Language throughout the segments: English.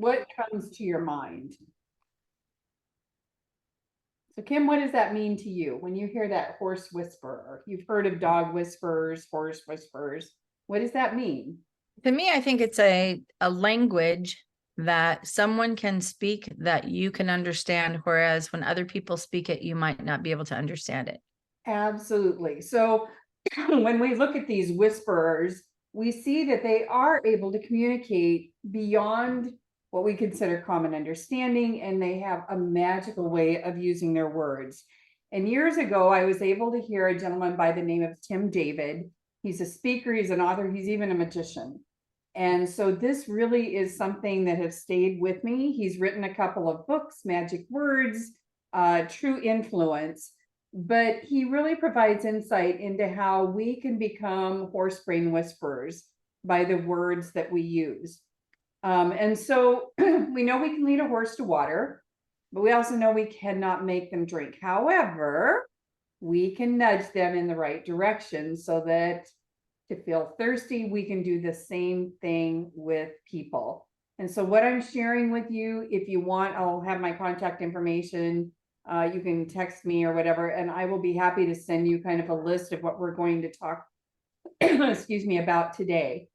what comes to your mind? So Kim, what does that mean to you when you hear that horse whisperer? You've heard of dog whisperers, horse whisperers. What does that mean? To me, I think it's a language that someone can speak that you can understand, whereas when other people speak it, you might not be able to understand it. Absolutely. So when we look at these whisperers, we see that they are able to communicate beyond what we consider common understanding, and they have a magical way of using their words. And years ago, I was able to hear a gentleman by the name of Tim David. He's a speaker, he's an author, he's even a magician. And so this really is something that has stayed with me. He's written a couple of books, Magic Words, True Influence, but he really provides insight into how we can become horse brain whisperers by the words that we use. And so we know we can lead a horse to water, but we also know we cannot make them drink. However, we can nudge them in the right direction so that to feel thirsty, we can do the same thing with people. And so what I'm sharing with you, if you want, I'll have my contact information. You can text me or whatever, and I will be happy to send you kind of a list of what we're going to talk, excuse me, about today.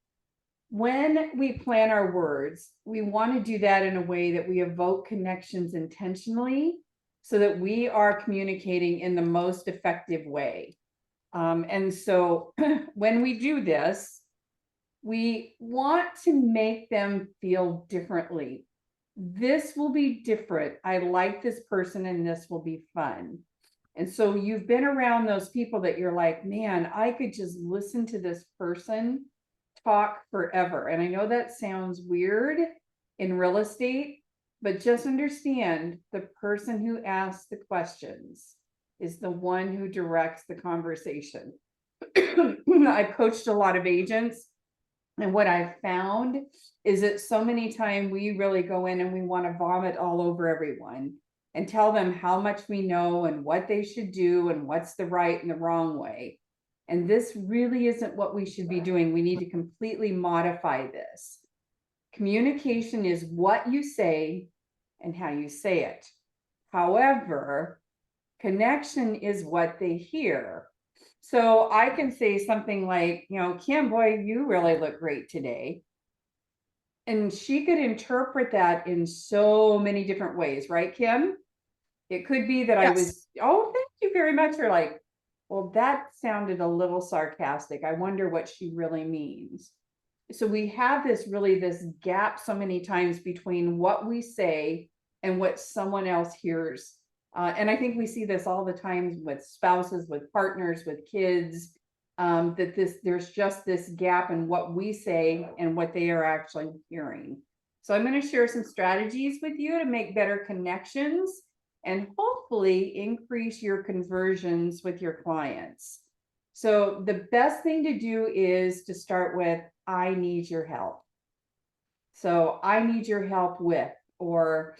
When we plan our words, we want to do that in a way that we evoke connections intentionally so that we are communicating in the most effective way. And so when we do this, we want to make them feel differently. This will be different. I like this person and this will be fun. And so you've been around those people that you're like, man, I could just listen to this person talk forever. And I know that sounds weird in real estate, but just understand the person who asks the questions is the one who directs the conversation. I've coached a lot of agents, and what I've found is that so many times we really go in and we want to vomit all over everyone and tell them how much we know and what they should do and what's the right and the wrong way. And this really isn't what we should be doing. We need to completely modify this. Communication is what you say and how you say it. However, connection is what they hear. So I can say something like, Kim, boy, you really look great today. And she could interpret that in so many different ways, right, Kim? It could be that I Yes. was, oh, thank you very much. Or like, well, that sounded a little sarcastic. I wonder what she really means. So we have this gap so many times between what we say and what someone else hears. And I think we see this all the time with spouses, with partners, with kids, that there's just this gap in what we say and what they are actually hearing. So I'm going to share some strategies with you to make better connections and hopefully increase your conversions with your clients. So the best thing to do is to start with, I need your help. So I need your help with, or,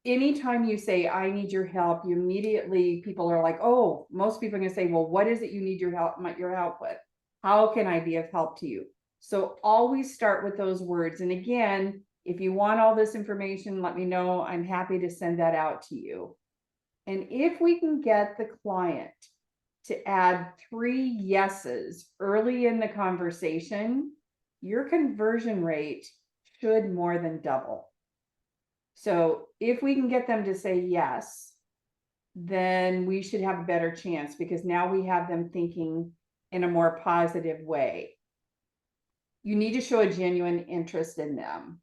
anytime you say, I need your help, you immediately, people are like, oh, most people are going to say, well, what is it you need your help with? How can I be of help to you? So always start with those words. And again, if you want all this information, let me know. I'm happy to send that out to you. And if we can get the client to add 3 yeses early in the conversation, your conversion rate should more than double. So if we can get them to say yes, then we should have a better chance, because now we have them thinking in a more positive way. You need to show a genuine interest in them.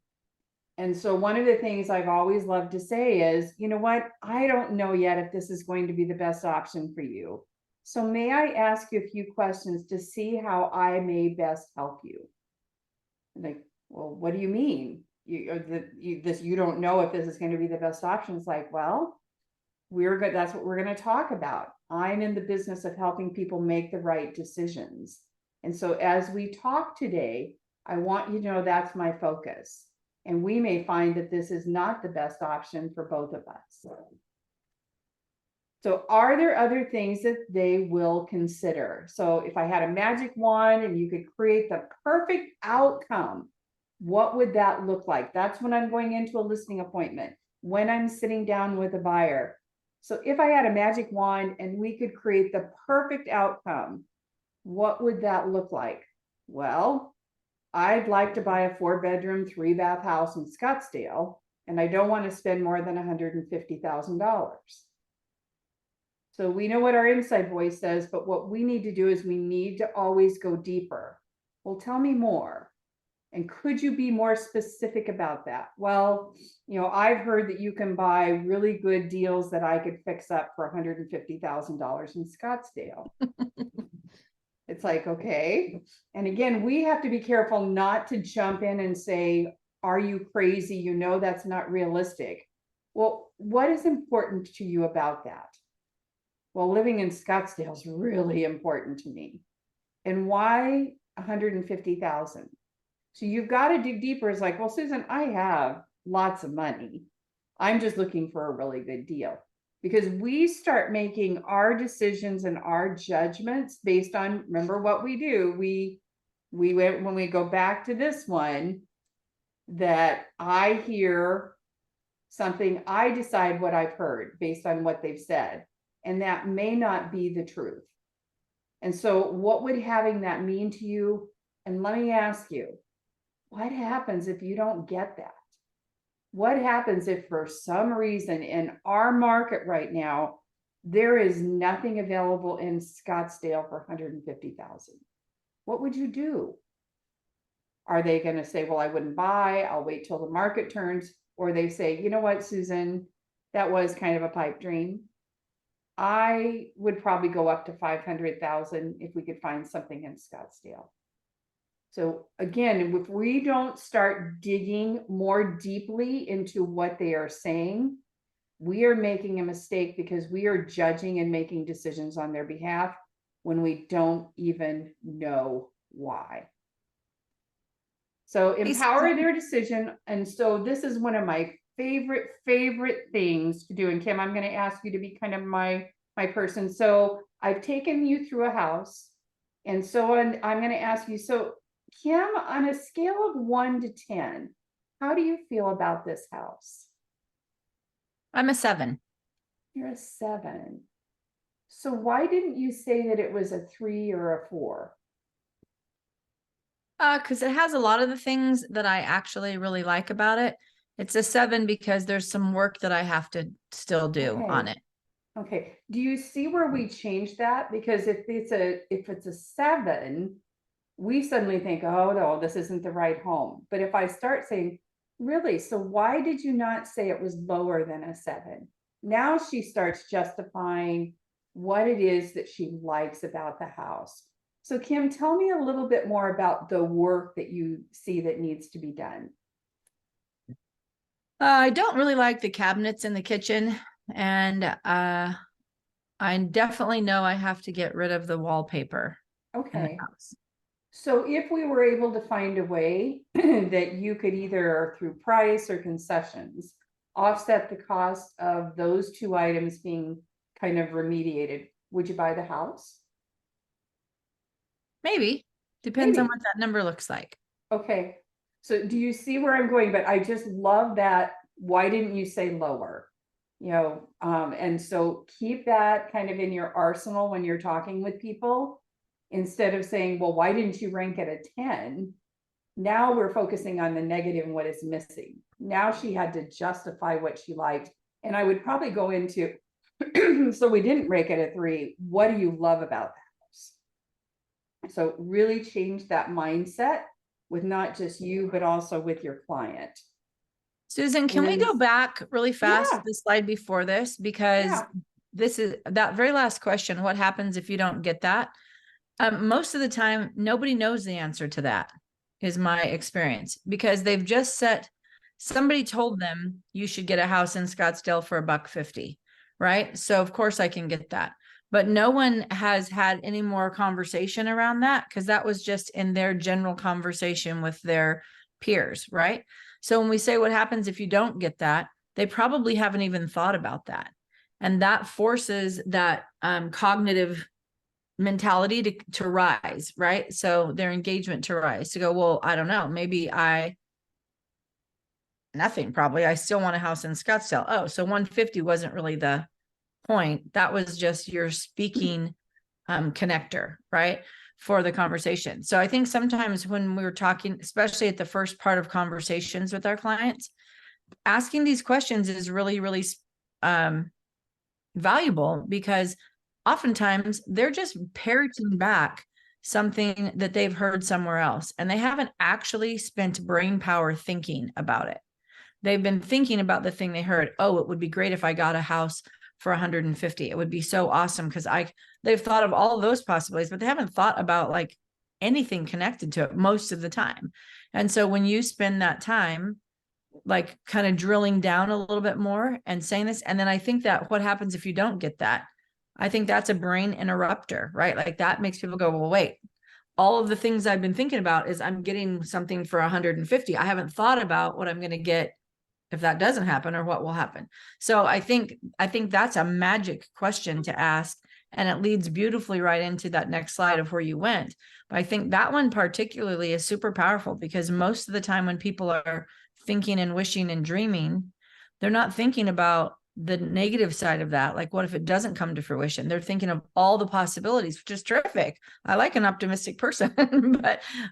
And so one of the things I've always loved to say is, you know what, I don't know yet if this is going to be the best option for you. So may I ask you a few questions to see how I may best help you? Like, well, what do you mean? You don't know if this is going to be the best option. It's like, well, we're good. That's what we're going to talk about. I'm in the business of helping people make the right decisions. And so as we talk today, I want you to know that's my focus. And we may find that this is not the best option for both of us. So are there other things that they will consider? So if I had a magic wand and you could create the perfect outcome What would that look like? That's when I'm going into a listing appointment, when I'm sitting down with a buyer. So if I had a magic wand and we could create the perfect outcome, what would that look like? Well, I'd like to buy a 4-bedroom, 3-bath house in Scottsdale, and I don't want to spend more than $150,000. So we know what our inside voice says, but what we need to do is we need to always go deeper. Well, tell me more. And could you be more specific about that? Well, I've heard that you can buy really good deals that I could fix up for $150,000 in Scottsdale. It's like, okay. And again, we have to be careful not to jump in and say, are you crazy? That's not realistic. Well, what is important to you about that? Well, living in Scottsdale is really important to me. And why 150,000? So you've got to dig deeper. It's like, well, Susan, I have lots of money. I'm just looking for a really good deal. Because we start making our decisions and our judgments based on, remember what we do. We went, when we go back to this one, that I hear something, I decide what I've heard based on what they've said. And that may not be the truth. And so what would having that mean to you? And let me ask you, what happens if you don't get that? What happens if for some reason in our market right now, there is nothing available in Scottsdale for 150,000? What would you do? Are they going to say, well, I wouldn't buy, I'll wait till the market turns? Or they say, you know what, Susan, that was kind of a pipe dream. I would probably go up to 500,000 if we could find something in Scottsdale. So again, if we don't start digging more deeply into what they are saying, we are making a mistake because we are judging and making decisions on their behalf when we don't even know why. So empower their decision. And so this is one of my favorite things to do. And Kim, I'm going to ask you to be kind of my person. So I've taken you through a house. And so I'm going to ask you, so Kim, on a scale of 1 to 10, how do you feel about this house? I'm a 7. You're a 7. So why didn't you say that it was a 3 or a 4? Because it has a lot of the things that I actually really like about it. It's a 7 because there's some work that I have to still do on it. Okay. Do you see where we change that? Because if it's a 7, we suddenly think, oh no, this isn't the right home. But if I start saying, really, so why did you not say it was lower than a 7? Now she starts justifying what it is that she likes about the house. So Kim, tell me a little bit more about the work that you see that needs to be done. I don't really like the cabinets in the kitchen, and I definitely know I have to get rid of the wallpaper in the Okay. house. So if we were able to find a way that you could either through price or concessions offset the cost of those 2 items being kind of remediated, would you buy the house? Maybe. Depends on Maybe. what that number looks like. Okay. So do you see where I'm going? But I just love that. Why didn't you say lower? And so keep that kind of in your arsenal when you're talking with people, instead of saying, well, why didn't you rank it a 10? Now we're focusing on the negative and what is missing. Now she had to justify what she liked. And I would probably go into, so we didn't rank it a 3. What do you love about the house? So really change that mindset with not just you, but also with your client. Susan, can we go back really fast to Yeah. the slide before this? Because this is that very last question. What happens if you don't get that? Most of the time, nobody knows the answer to that, is my experience, because they've just set, somebody told them you should get a house in Scottsdale for $150, right? So of course I can get that. But no one has had any more conversation around that, because that was just in their general conversation with their peers, right? So when we say what happens if you don't get that, they probably haven't even thought about that. And that forces that cognitive mentality to rise, right? So their engagement to rise, to go, well, I don't know, maybe I nothing, probably. I still want a house in Scottsdale. Oh, so 150 wasn't really the point. That was just your speaking connector, right? For the conversation. So I think sometimes when we were talking, especially at the first part of conversations with our clients, asking these questions is really, really valuable, because oftentimes they're just parroting back something that they've heard somewhere else, and they haven't actually spent brain power thinking about it. They've been thinking about the thing they heard. Oh, it would be great if I got a house for 150. It would be so awesome, because they've thought of all of those possibilities, but they haven't thought about like anything connected to it most of the time. And so when you spend that time like kind of drilling down a little bit more and saying this, and then I think that what happens if you don't get that, I think that's a brain interrupter, right? Like that makes people go, well, wait, all of the things I've been thinking about is I'm getting something for 150. I haven't thought about what I'm going to get if that doesn't happen, or what will happen. So I think that's a magic question to ask. And it leads beautifully right into that next slide of where you went. But I think that one particularly is super powerful, because most of the time when people are thinking and wishing and dreaming, they're not thinking about the negative side of that. Like, what if it doesn't come to fruition? They're thinking of all the possibilities, which is terrific. I like an optimistic person,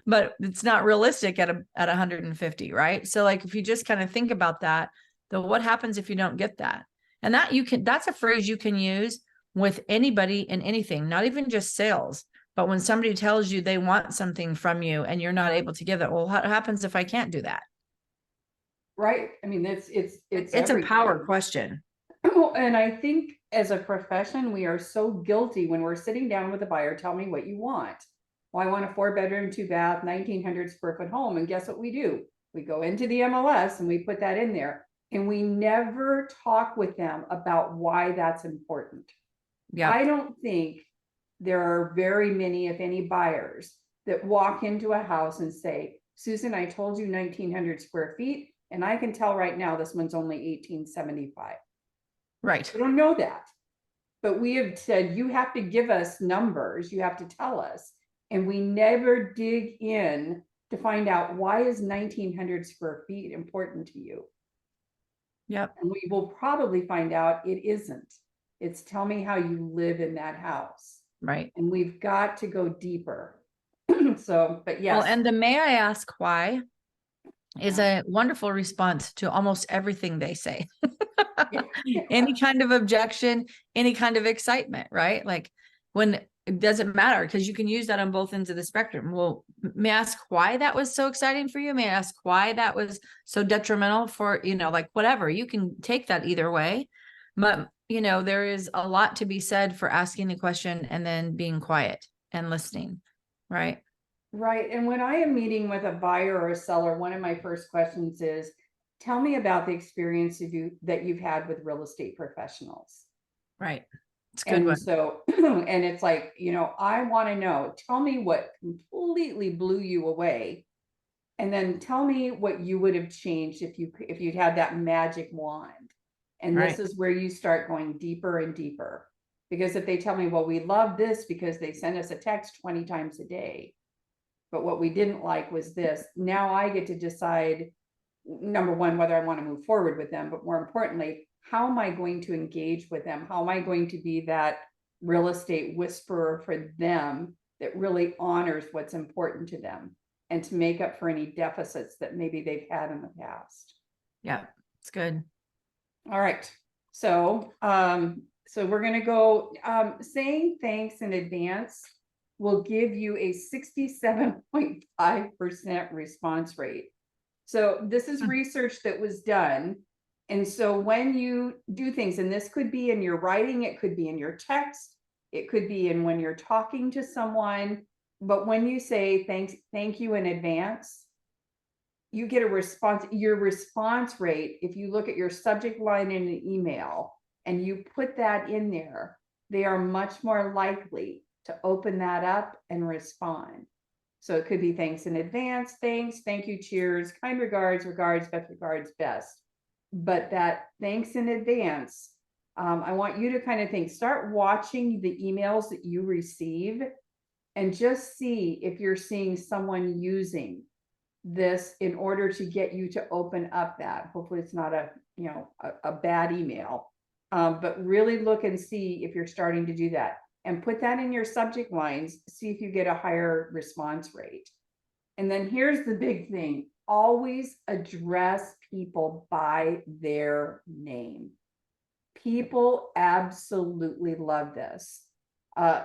but it's not realistic at 150, right? So like, if you just kind of think about that, what happens if you don't get that? And that's a phrase you can use with anybody in anything, not even just sales. But when somebody tells you they want something from you and you're not able to give that, well, what happens if I can't do that? Right. I mean, it's a power everything. question. And I think as a profession, we are so guilty when we're sitting down with a buyer. Tell me what you want. Well, I want a 4-bedroom, 2-bath, 1,900 square foot home. And guess what we do? We go into the MLS and we put that in there. And we never talk with them about why that's important. Yeah. I don't think there are very many, if any, buyers that walk into a house and say, Susan, I told you 1,900 square feet, and I can tell right now this one's only 1,875. Right. We don't know that. But we have said, you have to give us numbers, you have to tell us. And we never dig in to find out, why is 1,900 square feet important to you? Yep. And we will probably find out it isn't. It's tell me how you live in that house. Right. And we've got to go deeper. So, but yes. Well, and the may I ask why is a wonderful response to almost everything they say. Any kind of objection, any kind of excitement, right? Like, when it doesn't matter, because you can use that on both ends of the spectrum. Well, may I ask why that was so exciting for you? May I ask why that was so detrimental for, like whatever, you can take that either way. But, there is a lot to be said for asking the question and then being quiet and listening, right? Right. And when I am meeting with a buyer or a seller, one of my first questions is, tell me about the experience that you've had with real estate professionals. Right. It's a good one. So, and it's like, I want to know, tell me what completely blew you away. And then tell me what you would have changed if you'd had that magic wand. And this is where you start going deeper and deeper. Because if they tell me, well, we love this because they send us a text 20 times a day, but what we didn't like was this. Now I get to decide, number one, whether I want to move forward with them, but more importantly, how am I going to engage with them? How am I going to be that real estate whisperer for them that really honors what's important to them and to make up for any deficits that maybe they've had in the past? Yeah, it's good. All right. So, we're going to go, saying thanks in advance will give you a 67.5% response rate. So this is research that was done. And so when you do things, and this could be in your writing, it could be in your text, it could be in when you're talking to someone, but when you say thank you in advance, you get a response. Your response rate, if you look at your subject line in an email and you put that in there, they are much more likely to open that up and respond. So it could be thanks in advance, thank you, cheers, kind regards, best regards, best. But that thanks in advance, I want you to kind of start watching the emails that you receive and just see if you're seeing someone using this in order to get you to open up that. Hopefully it's not a, a bad email. But really look and see if you're starting to do that, and put that in your subject lines, see if you get a higher response rate. And then here's the big thing, always address people by their name. People absolutely love this.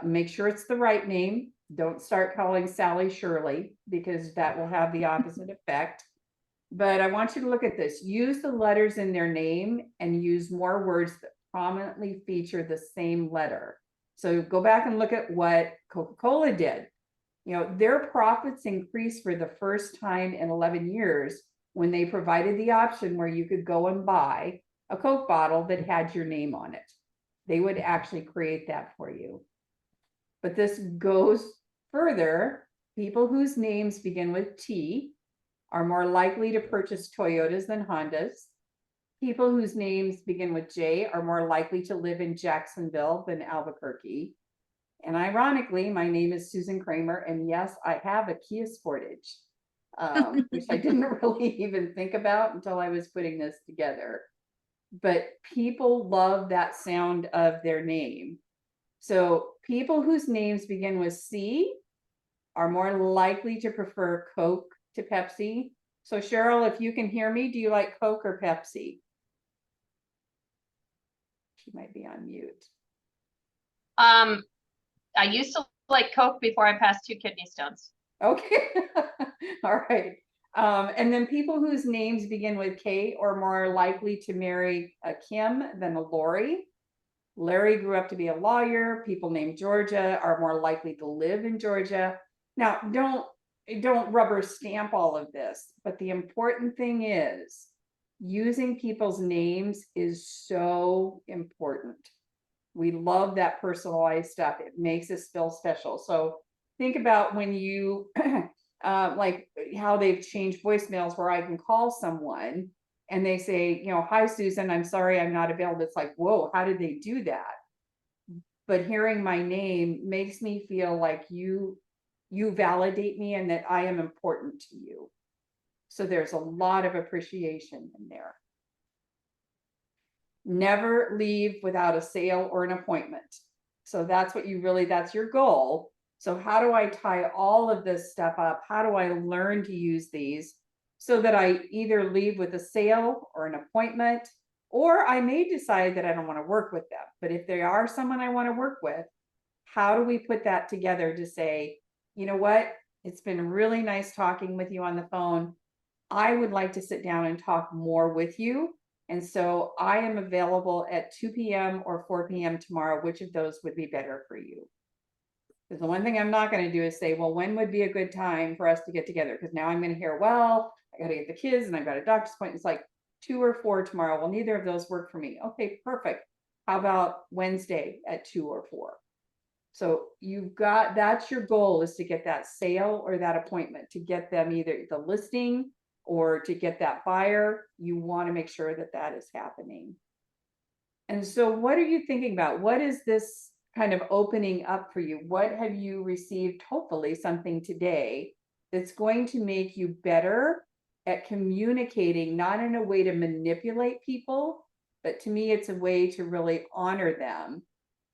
Make sure it's the right name. Don't start calling Sally Shirley, because that will have the opposite effect. But I want you to look at this. Use the letters in their name and use more words that prominently feature the same letter. So go back and look at what Coca-Cola did. Their profits increased for the first time in 11 years when they provided the option where you could go and buy a Coke bottle that had your name on it. They would actually create that for you. But this goes further. People whose names begin with T are more likely to purchase Toyotas than Hondas. People whose names begin with J are more likely to live in Jacksonville than Albuquerque. And ironically, my name is Susan Kraemer, and yes, I have a Kia Sportage, which I didn't really even think about until I was putting this together. But people love that sound of their name. So people whose names begin with C are more likely to prefer Coke to Pepsi. So Cheryl, if you can hear me, do you like Coke or Pepsi? She might be on mute. I used to like Coke before I passed 2 kidney stones. Okay. All right. And then people whose names begin with K are more likely to marry a Kim than a Lori. Larry grew up to be a lawyer. People named Georgia are more likely to live in Georgia. Now, don't rubber stamp all of this, but the important thing is using people's names is so important. We love that personalized stuff. It makes us feel special. So think about when you like how they've changed voicemails where I can call someone and they say, hi, Susan, I'm sorry, I'm not available. It's like, whoa, how did they do that? But hearing my name makes me feel like you validate me and that I am important to you. So there's a lot of appreciation in there. Never leave without a sale or an appointment. So that's what that's your goal. So how do I tie all of this stuff up? How do I learn to use these so that I either leave with a sale or an appointment, or I may decide that I don't want to work with them. But if they are someone I want to work with, how do we put that together to say, you know what? It's been really nice talking with you on the phone. I would like to sit down and talk more with you. And so I am available at 2 p.m. or 4 p.m. tomorrow. Which of those would be better for you? Because the one thing I'm not going to do is say, well, when would be a good time for us to get together? Because now I'm going to hear, well, I got to get the kids and I've got a doctor's appointment. It's like 2 or 4 tomorrow. Well, neither of those work for me. Okay, perfect. How about Wednesday at 2 or 4? So that's your goal, is to get that sale or that appointment, to get them either the listing or to get that buyer. You want to make sure that that is happening. And so what are you thinking about? What is this kind of opening up for you? What have you received? Hopefully something today that's going to make you better at communicating, not in a way to manipulate people, but to me, it's a way to really honor them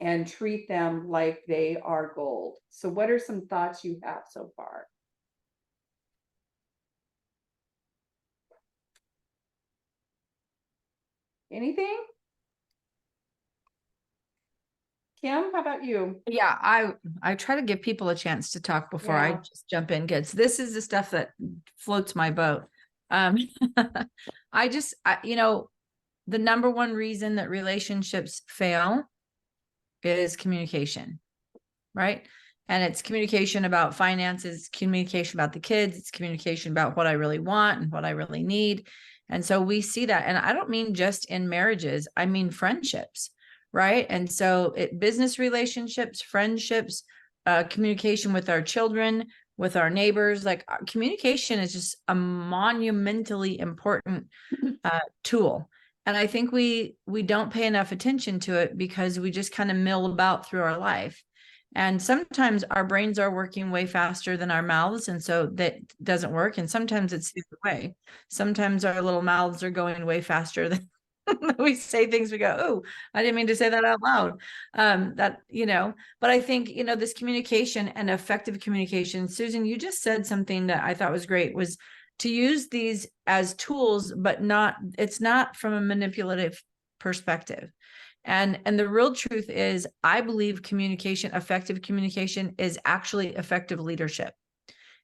and treat them like they are gold. So what are some thoughts you have so far? Anything? Kim, how about you? Yeah, I try to give people a chance to talk before I just jump in, because this is the stuff that floats my boat. The number one reason that relationships fail is communication, right? And it's communication about finances, communication about the kids, it's communication about what I really want and what I really need. And so we see that. And I don't mean just in marriages, I mean friendships, right? And so business relationships, friendships, communication with our children, with our neighbors, like communication is just a monumentally important tool. And I think we don't pay enough attention to it because we just kind of mill about through our life. And sometimes our brains are working way faster than our mouths. And so that doesn't work. And sometimes it's the other way. Sometimes our little mouths are going way faster than we say things, we go, oh, I didn't mean to say that out loud. But I think, this communication and effective communication, Susan, you just said something that I thought was great, was to use these as tools, but it's not from a manipulative perspective. And the real truth is, I believe effective communication is actually effective leadership.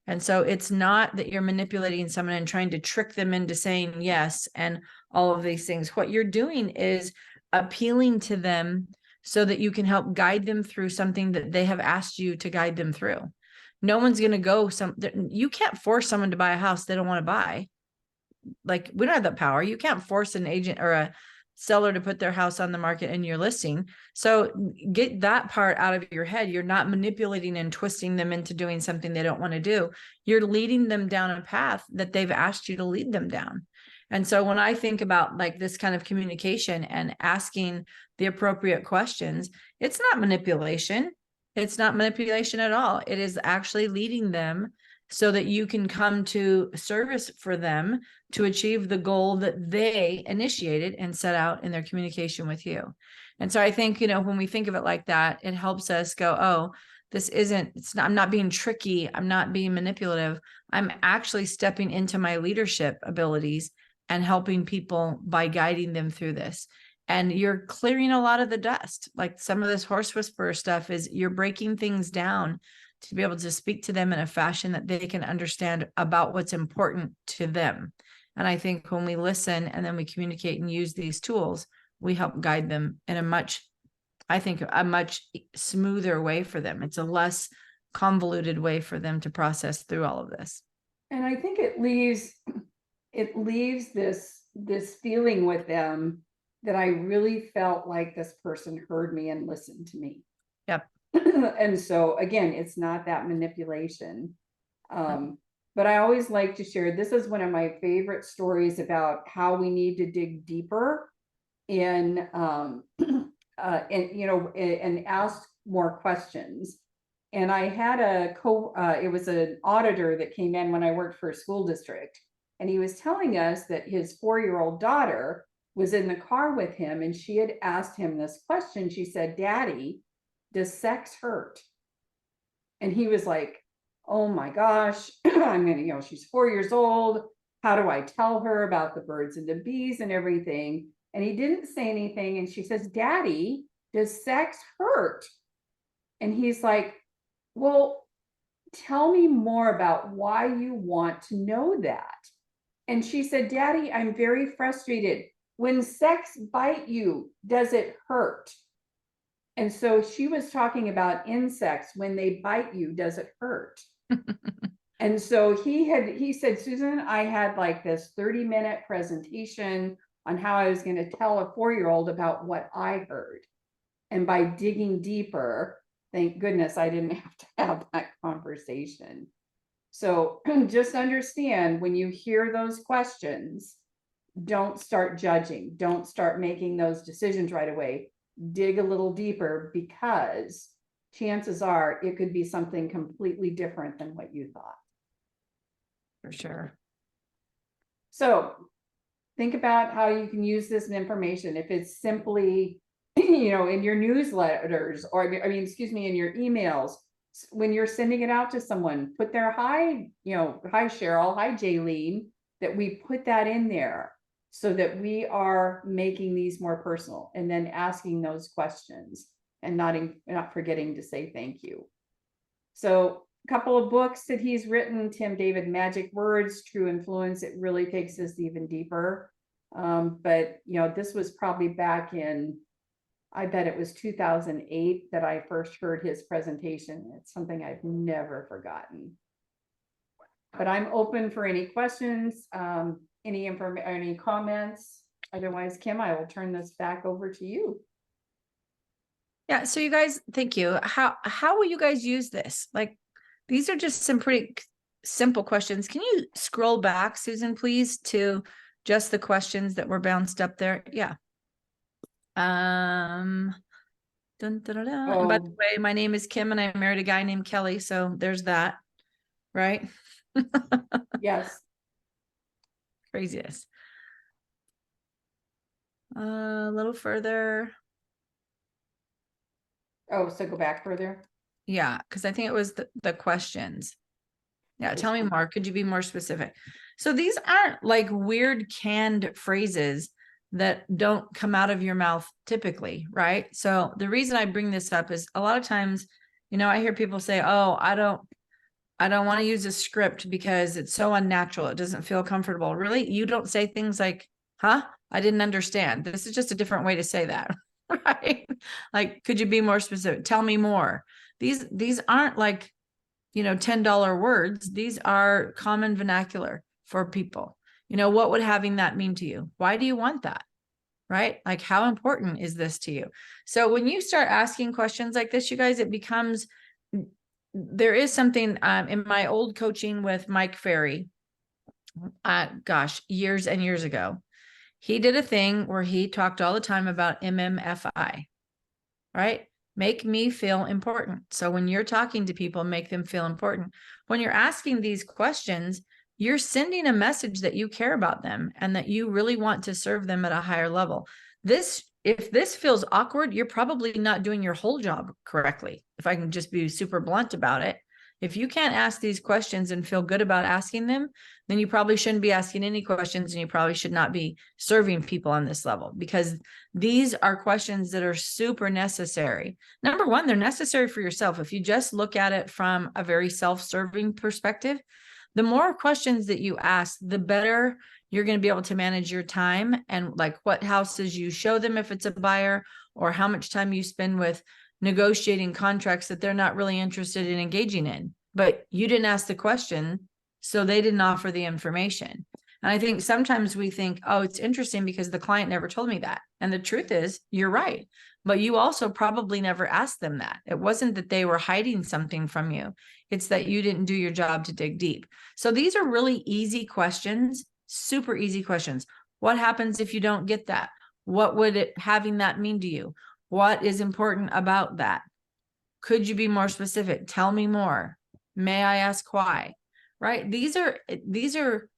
And so it's not that you're manipulating someone and trying to trick them into saying yes and all of these things. What you're doing is appealing to them so that you can help guide them through something that they have asked you to guide them through. No one's going to you can't force someone to buy a house they don't want to buy. Like, we don't have that power. You can't force an agent or a seller to put their house on the market in your listing. So get that part out of your head. You're not manipulating and twisting them into doing something they don't want to do. You're leading them down a path that they've asked you to lead them down. And so when I think about like this kind of communication and asking the appropriate questions, it's not manipulation. It's not manipulation at all. It is actually leading them so that you can come to service for them to achieve the goal that they initiated and set out in their communication with you. And so I think, when we think of it like that, it helps us go, oh, I'm not being tricky. I'm not being manipulative. I'm actually stepping into my leadership abilities and helping people by guiding them through this. And you're clearing a lot of the dust. Like some of this horse whisperer stuff is you're breaking things down to be able to speak to them in a fashion that they can understand about what's important to them. And I think when we listen and then we communicate and use these tools, we help guide them in a much smoother way for them. It's a less convoluted way for them to process through all of this. And I think it leaves this feeling with them that I really felt like this person heard me and listened to me. Yep. And so again, it's not that manipulation. But I always like to share, this is one of my favorite stories about how we need to dig deeper and ask more questions. And I had it was an auditor that came in when I worked for a school district. And he was telling us that his 4-year-old daughter was in the car with him, and she had asked him this question. She said, "Daddy, does sex hurt?" And he was like, oh my gosh, she's 4 years old. How do I tell her about the birds and the bees and everything? And he didn't say anything. And she says, "Daddy, does sex hurt?" And he's like, well, tell me more about why you want to know that. And she said, "Daddy, I'm very frustrated. When sex bite you, does it hurt?" And so she was talking about insects. When they bite you, does it hurt? And so he said, "Susan, I had like this 30-minute presentation on how I was going to tell a 4-year-old about what I heard. And by digging deeper, thank goodness I didn't have to have that conversation." So just understand, when you hear those questions, don't start judging. Don't start making those decisions right away. Dig a little deeper, because chances are it could be something completely different than what you thought. For sure. So think about how you can use this information. If it's simply, in your newsletters, or in your emails, when you're sending it out to someone, put their hi Cheryl, hi Jaylene, that we put that in there so that we are making these more personal, and then asking those questions and not forgetting to say thank you. So a couple of books that he's written, Tim David, Magic Words, True Influence. It really takes us even deeper. But this was probably back in, I bet it was 2008 that I first heard his presentation. It's something I've never forgotten. But I'm open for any questions, any comments. Otherwise, Kim, I will turn this back over to you. Yeah. So you guys, thank you. How will you guys use this? Like, these are just some pretty simple questions. Can you scroll back, Susan, please, to just the questions that were bounced up there? Yeah. Dun, dun, dun, dun. And by the Oh. way, my name is Kim and I married a guy named Kelly. So there's that, right? Yes. Craziest. A little further. Oh, so go back further. Yeah, because I think it was the questions. Yeah, tell me more. Could you be more specific? So these aren't like weird canned phrases that don't come out of your mouth typically, right? So the reason I bring this up is a lot of times, I hear people say, "Oh, I don't want to use a script because it's so unnatural. It doesn't feel comfortable." Really? You don't say things like, "Huh? I didn't understand." This is just a different way to say that, right? Like, could you be more specific? Tell me more. These aren't like, $10 words. These are common vernacular for people. What would having that mean to you? Why do you want that? Right? Like, how important is this to you? So when you start asking questions like this, you guys, it becomes, there is something in my old coaching with Mike Ferry, years and years ago, he did a thing where he talked all the time about MMFI, right? Make me feel important. So when you're talking to people, make them feel important. When you're asking these questions, you're sending a message that you care about them and that you really want to serve them at a higher level. If this feels awkward, you're probably not doing your whole job correctly. If I can just be super blunt about it. If you can't ask these questions and feel good about asking them, then you probably shouldn't be asking any questions, and you probably should not be serving people on this level, because these are questions that are super necessary. Number one, they're necessary for yourself. If you just look at it from a very self-serving perspective, the more questions that you ask, the better you're going to be able to manage your time, and like what houses you show them if it's a buyer, or how much time you spend with negotiating contracts that they're not really interested in engaging in. But you didn't ask the question, so they didn't offer the information. And I think sometimes we think, oh, it's interesting because the client never told me that. And the truth is, you're right. But you also probably never asked them that. It wasn't that they were hiding something from you. It's that you didn't do your job to dig deep. So these are really easy questions, super easy questions. What happens if you don't get that? What would having that mean to you? What is important about that? Could you be more specific? Tell me more. May I ask why? Right? These are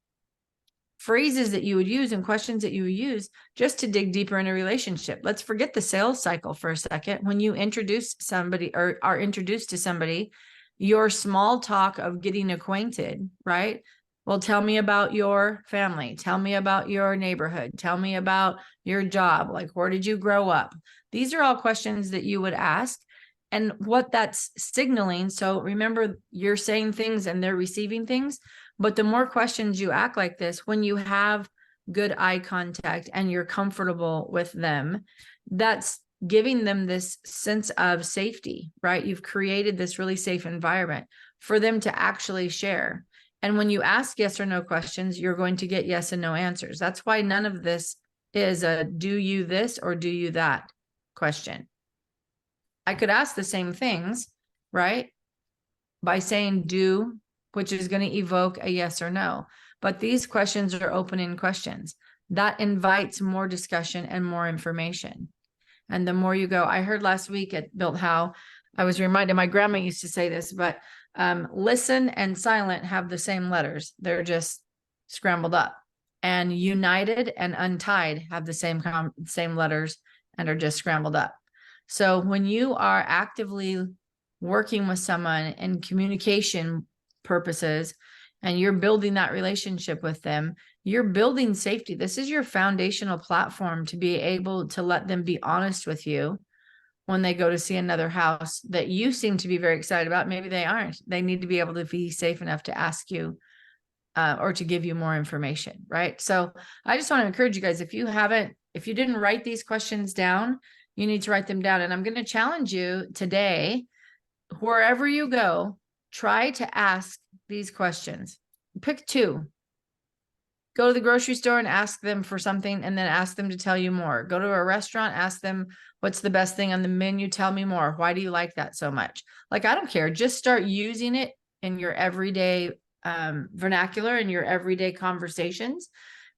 phrases that you would use and questions that you would use just to dig deeper in a relationship. Let's forget the sales cycle for a second. When you introduce somebody or are introduced to somebody, your small talk of getting acquainted, right? Well, tell me about your family. Tell me about your neighborhood. Tell me about your job. Like, where did you grow up? These are all questions that you would ask. And what that's signaling. So remember, you're saying things and they're receiving things. But the more questions you act like this, when you have good eye contact and you're comfortable with them, that's giving them this sense of safety, right? You've created this really safe environment for them to actually share. And when you ask yes or no questions, you're going to get yes and no answers. That's why none of this is a do you this or do you that question. I could ask the same things, right? By saying do, which is going to evoke a yes or no. But these questions are open-ended questions. That invites more discussion and more information. And the more you go, I heard last week at Built How, I was reminded, my grandma used to say this, but listen and silent have the same letters. They're just scrambled up. And united and untied have the same letters and are just scrambled up. So when you are actively working with someone in communication purposes, and you're building that relationship with them, you're building safety. This is your foundational platform to be able to let them be honest with you when they go to see another house that you seem to be very excited about. Maybe they aren't. They need to be able to be safe enough to ask you or to give you more information, right? So I just want to encourage you guys, if you didn't write these questions down, you need to write them down. And I'm going to challenge you today, wherever you go, try to ask these questions. Pick two. Go to the grocery store and ask them for something, and then ask them to tell you more. Go to a restaurant, ask them, what's the best thing on the menu? Tell me more. Why do you like that so much? Like, I don't care. Just start using it in your everyday vernacular, in your everyday conversations,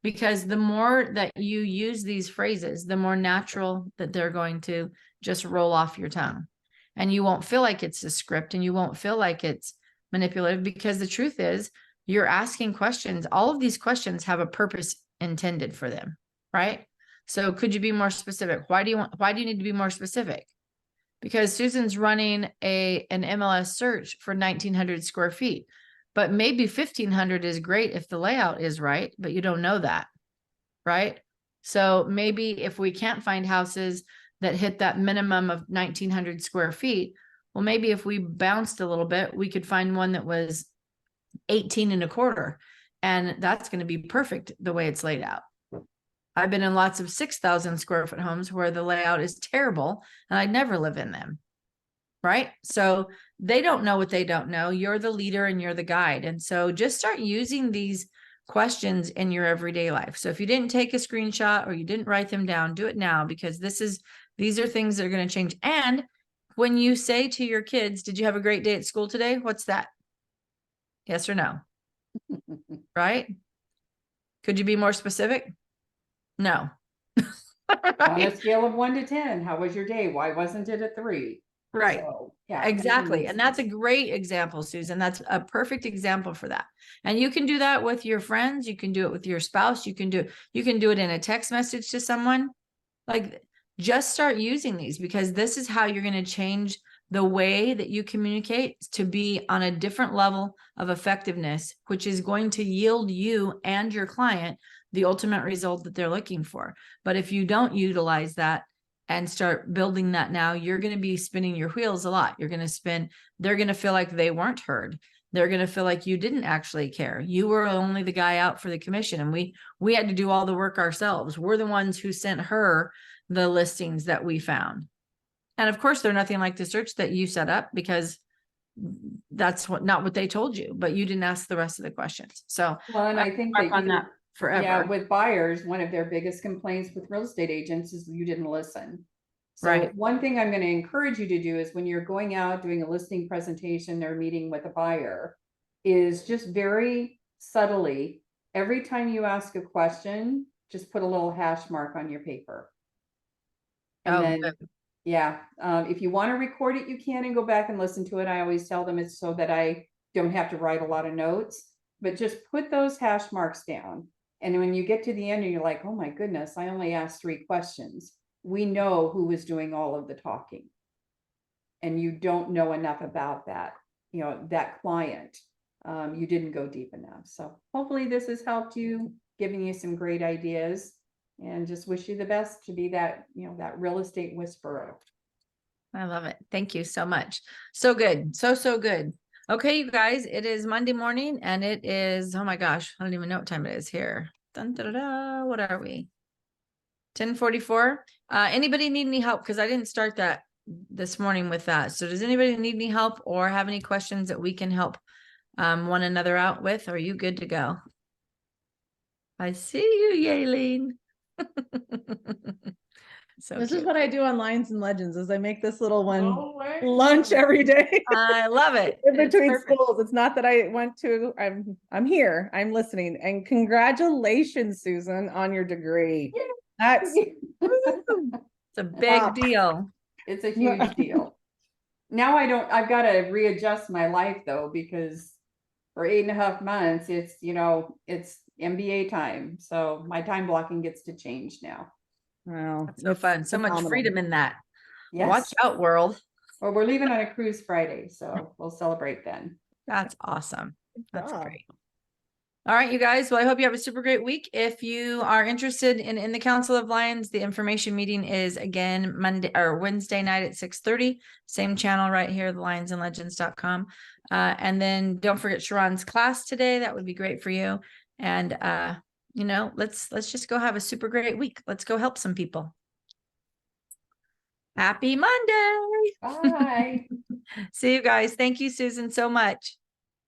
because the more that you use these phrases, the more natural that they're going to just roll off your tongue. And you won't feel like it's a script, and you won't feel like it's manipulative, because the truth is you're asking questions. All of these questions have a purpose intended for them, right? So could you be more specific? Why do you need to be more specific? Because Susan's running an MLS search for 1,900 square feet, but maybe 1,500 is great if the layout is right, but you don't know that, right? So maybe if we can't find houses that hit that minimum of 1,900 square feet, well, maybe if we bounced a little bit, we could find one that was 18 and a quarter, and that's going to be perfect the way it's laid out. I've been in lots of 6,000 square foot homes where the layout is terrible and I'd never live in them. Right? So they don't know what they don't know. You're the leader and you're the guide. And so just start using these questions in your everyday life. So if you didn't take a screenshot or you didn't write them down, do it now, because these are things that are going to change. And when you say to your kids, did you have a great day at school today? What's that? Yes or no? Right? Could you be more specific? No. On a scale of 1 to 10, how was your day? Why wasn't it a 3? Right. So, yeah, Exactly. And that's a great example, Susan. That's a perfect example for that. And you can do that with your friends. You can do it with your spouse. You can do it in a text message to someone. Like, just start using these, because this is how you're going to change the way that you communicate to be on a different level of effectiveness, which is going to yield you and your client the ultimate result that they're looking for. But if you don't utilize that and start building that now, you're going to be spinning your wheels a lot. They're going to feel like they weren't heard. They're going to feel like you didn't actually care. You were only the guy out for the commission, and we had to do all the work ourselves. We're the ones who sent her the listings that we found. And of course, they're nothing like the search that you set up, because that's not what they told you, but you didn't ask the rest of the questions. So well, and I think work that on that forever. Yeah, with buyers, one of their biggest complaints with real estate agents is you didn't listen. So Right. one thing I'm going to encourage you to do is, when you're going out doing a listing presentation or meeting with a buyer, is just very subtly, every time you ask a question, just put a little hash mark on your paper. And then, good. yeah, if you want to record it, you can, and go back and listen to it. I always tell them it's so that I don't have to write a lot of notes, but just put those hash marks down. And when you get to the end and you're like, oh my goodness, I only asked 3 questions. We know who was doing all of the talking. And you don't know enough about that, that client. You didn't go deep enough. So hopefully this has helped you, giving you some great ideas, and just wish you the best to be that, that real estate whisperer. I love it. Thank you so much. So good. So good. Okay, you guys, it is Monday morning, and it is, oh my gosh, I don't even know what time it is here. Dun, da, da, da. What are we? 10:44. Anybody need any help? Because I didn't start that this morning with that. So does anybody need any help or have any questions that we can help one another out with? Are you good to go? I see you, Yaelene. So this cute. is what I do on Lines and Legends, is I make this little one No way. lunch every day. I love it. In It's between perfect. schools. It's not that I went to, I'm here, I'm listening. And congratulations, Susan, on your degree. That's It's a big deal. It's a huge deal. Now I've got to readjust my life though, because for 8.5 months, it's, it's MBA time. So my time blocking gets to change now. wow. That's so fun. So much phenomenal. freedom in that. Yes. Watch out, world. Well, we're leaving on a cruise Friday, so we'll celebrate then. That's awesome. That's job. great. All right, you guys. Well, I hope you have a super great week. If you are interested in the Council of Lions, the information meeting is again Wednesday night at 6:30. Same channel right here, thelionsandlegends.com. And then don't forget Sharon's class today. That would be great for you. And let's just go have a super great week. Let's go help some people. Happy Monday. Bye. See you guys. Thank you, Susan, so much.